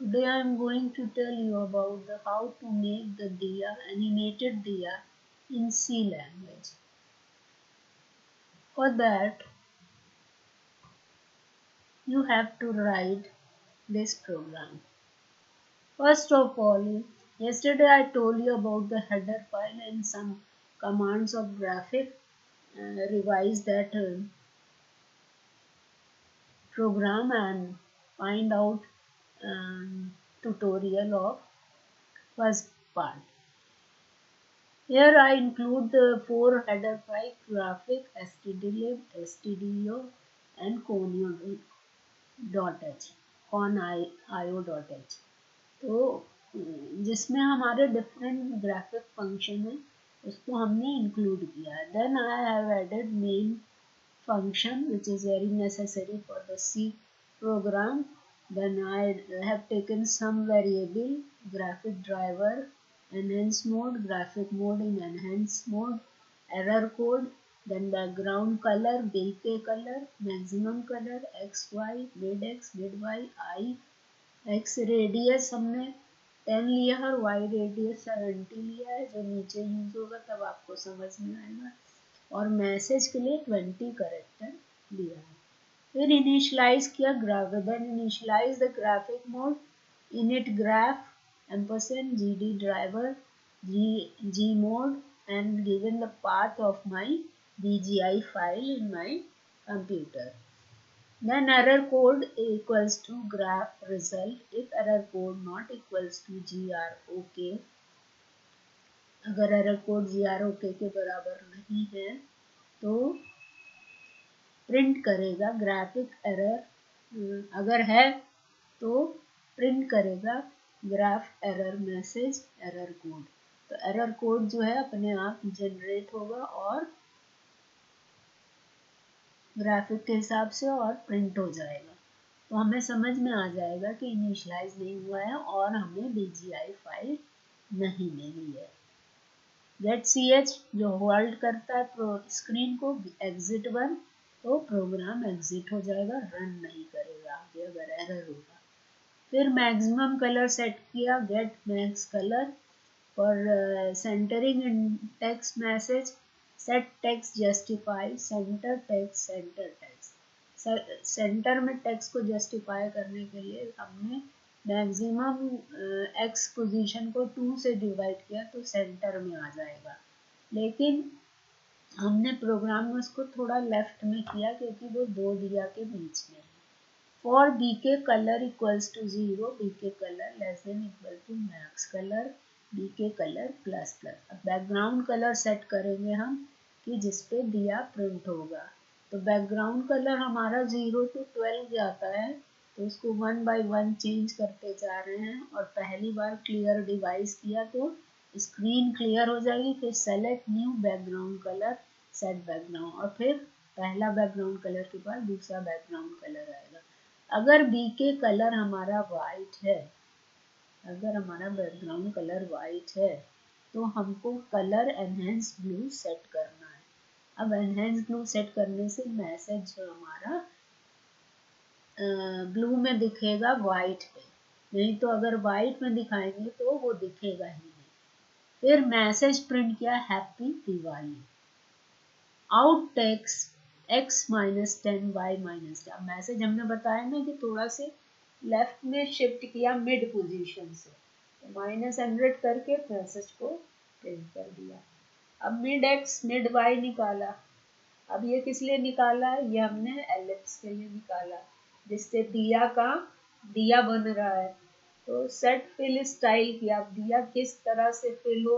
Today I am going to tell you about how to make the diya, animated diya in C language. For that, you have to write this program. First of all, yesterday I told you about the header file and some commands of graphic. Revise that program and find out tutorial of first part. Here I include the four header file graphic, stdlib, stdio and conio.h, conio.h. तो जिसमें हमारे different graphic function है उसको हमने include किया. Then I have added main function which is very necessary for the C program. Then I have taken some variable, graphic driver, enhance mode, graphic mode in enhance mode, error code, then background color, bokeh color, maximum color, xy, mid x, mid y, I, x radius हमने 10 लिया है और y radius 70 लिया है. जो नीचे use होगा तब आपको समझ में आएगा. और मैसेज के लिए 20 करेक्टर दिया है. फिर इनिशियलाइज किया graph. Then initialize the graphic mode, init graph ampersand gd driver g mode and given the path of my bgi file in my computer. Then error code equals to graph result if error code not equals to grok. अगर error code grok के बराबर नहीं है तो print करेगा graphic error. अगर है तो प्रिंट करेगा graph error message error code. तो एरर कोड जो है अपने आप जनरेट होगा और ग्राफिक के हिसाब से और प्रिंट हो जाएगा. तो हमें समझ में आ जाएगा कि इनिशियलाइज नहीं हुआ है और हमें बीजीआई फाइल नहीं मिली है. गेट सी एच जो होल्ड करता है स्क्रीन को, एग्जिट 1 तो प्रोग्राम एग्जिट हो जाएगा, रन नहीं करेगा आगे अगर एरर होगा. फिर मैक्सिमम कलर सेट किया, get max colour for centering in text message, set text justify, centre text. Centre में टेक्स्ट को जस्टिफाई करने के लिए हमने मैक्सिमम एक्स पोजीशन को 2 से डिवाइड किया तो सेंटर में आ जाएगा. लेकिन हमने प्रोग्राम में उसको थोड़ा लेफ्ट में किया क्योंकि वो दो दिया के बीच में है. For BK colour equals to 0, BK colour less than equal to max colour, BK colour plus plus. अब बैकग्राउंड कलर सेट करेंगे हम कि जिसपे दिया प्रिंट होगा. तो बैकग्राउंड कलर हमारा 0 to 12 जाता है तो उसको 1 by 1 चेंज करते जा रहे हैं. और पहली बार क्लियर डिवाइस किया तो स्क्रीन क्लियर हो जाएगी. फिर select new background colour, set background और फिर पहला बैकग्राउंड कलर के बाद दूसरा बैकग्राउंड कलर आएगा. अगर बीके कलर हमारा वाइट है, अगर हमारा बैकग्राउंड कलर वाइट है तो हमको कलर एनहेंस ब्लू सेट करना है. अब एनहेंस ब्लू सेट करने से मैसेज जो हमारा ब्लू में दिखेगा वाइट पे, नहीं तो अगर वाइट में दिखाएंगे तो वो दिखेगा ही नहीं. फिर मैसेज प्रिंट किया happy Diwali. Out text x -10 y -10. Message हमने बताया ना कि थोड़ा से लेफ्ट में शिफ्ट किया मिड पोजीशन से, तो -100 करके मैसेज को प्रिंट कर दिया. अब मिड x मिड y निकाला. अब ये किस लिए निकाला है? ये हमने एलिप्स के लिए निकाला जिससे दिया बन रहा है. तो सेट फिल स्टाइल किया. अब दिया किस तरह से फिल हो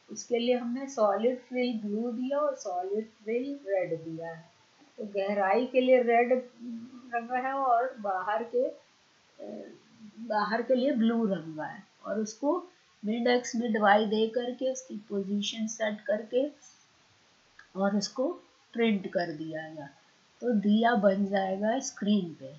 उसके लिए हमने सॉलिड फिल ब्लू दिया और सॉलिड फिल रेड दिया है. तो गहराई के लिए रेड रंगा है और बाहर के लिए ब्लू रंगा है. और उसको mid X mid why they करके उसकी पोजीशन सेट करके और उसको प्रिंट कर दिया गया तो दिया बन जाएगा स्क्रीन पे.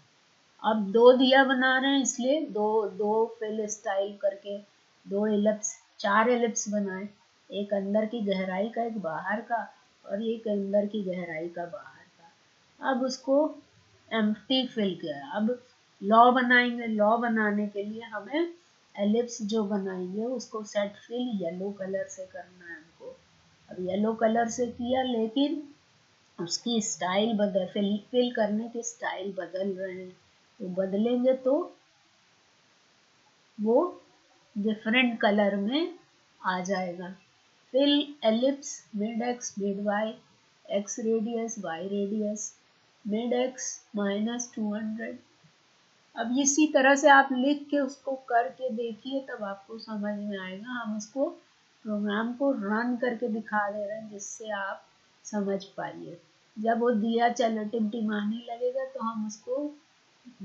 अब दो दिया बना रहे हैं इसलिए दो फिल स्टाइल करके दो एलिप्स, 4 एलिप्स बनाए. एक अंदर की गहराई का, एक बाहर का और एक अंदर की गहराई का बाहर का. अब उसको एम्प्टी फिल किया. अब लॉ बनाएंगे। लॉ बनाने के लिए हमें एलिप्स जो बनाएंगे उसको सेट फिल येलो कलर से करना है हमको। अब येलो कलर से किया, लेकिन उसकी स्टाइल बदल, फिल करने की स्टाइल बदल रहे हैं, तो बदलेंगे तो वो डिफरेंट कलर में आ जाएगा। Fill ellipse mid X mid Y, X radius Y radius, mid X -200। अब इसी तरह से आप लिख के उसको करके देखिए, तब आपको समझ में आएगा। हम उसको प्रोग्राम को रन करके दिखा दे रहे हैं जिससे आप समझ पाइए। जब वो दिया चलो टिमटिमाने लगेगा तो हम उसको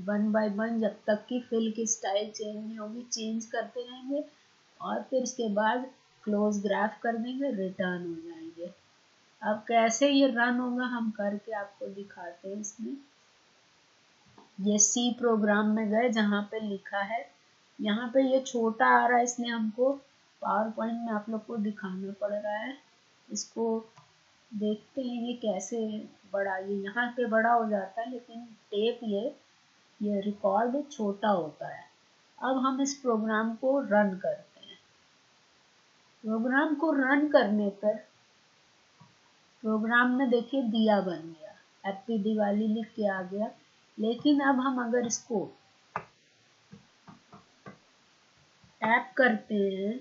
1 बाय 1 जब तक कि फिल की स्टाइल चेंज नहीं होगी चेंज करते रहेंगे, और फिर उसके बाद क्लोज ग्राफ कर देंगे, रिटर्न हो जाएंगे। अब कैसे ये रन होगा हम करके आपको दिखाते हैं। इसमें ये सी प्रोग्राम में गए, जहाँ पे लिखा है, यहाँ पे ये छोटा आ रहा है इसलिए हमको पावर पॉइंट में आप लोग को दिखाना पड़ रहा है। इसको देखते हैं ये कैसे बड़ा, ये यहाँ पे बड़ा हो जाता है लेकिन टेप ये रिकॉर्ड छोटा होता है। अब हम इस प्रोग्राम को रन करते हैं। प्रोग्राम को रन करने पर प्रोग्राम में देखिए दिया बन गया, हैप्पी दिवाली लिख के आ गया। लेकिन अब हम अगर इसको टैप करते हैं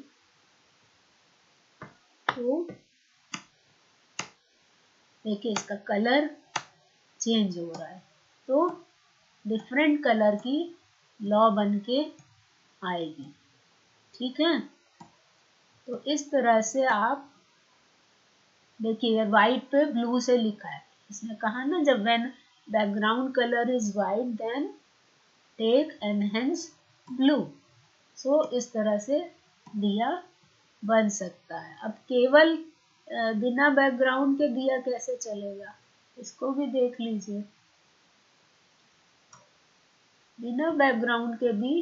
तो देखिए इसका कलर चेंज हो रहा है, तो डिफरेंट कलर की लॉ बन के आएगी। ठीक है, तो इस तरह से आप देखिए व्हाइट पे ब्लू से लिखा है। इसने कहा ना, जब when background colour is white then take enhance blue. So इस तरह से दिया बन सकता है। अब केवल बिना बैकग्राउंड के दिया कैसे चलेगा, इसको भी देख लीजिए। बिना बैकग्राउंड के भी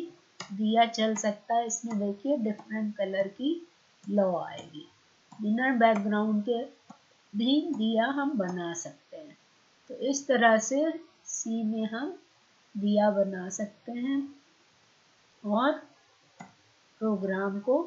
दिया चल सकता है। इसमें देखिए डिफरेंट कलर की लौ आएगी। बिना बैकग्राउंड के भी दिया हम बना सकते हैं। तो इस तरह से सी में हम दिया बना सकते हैं और प्रोग्राम को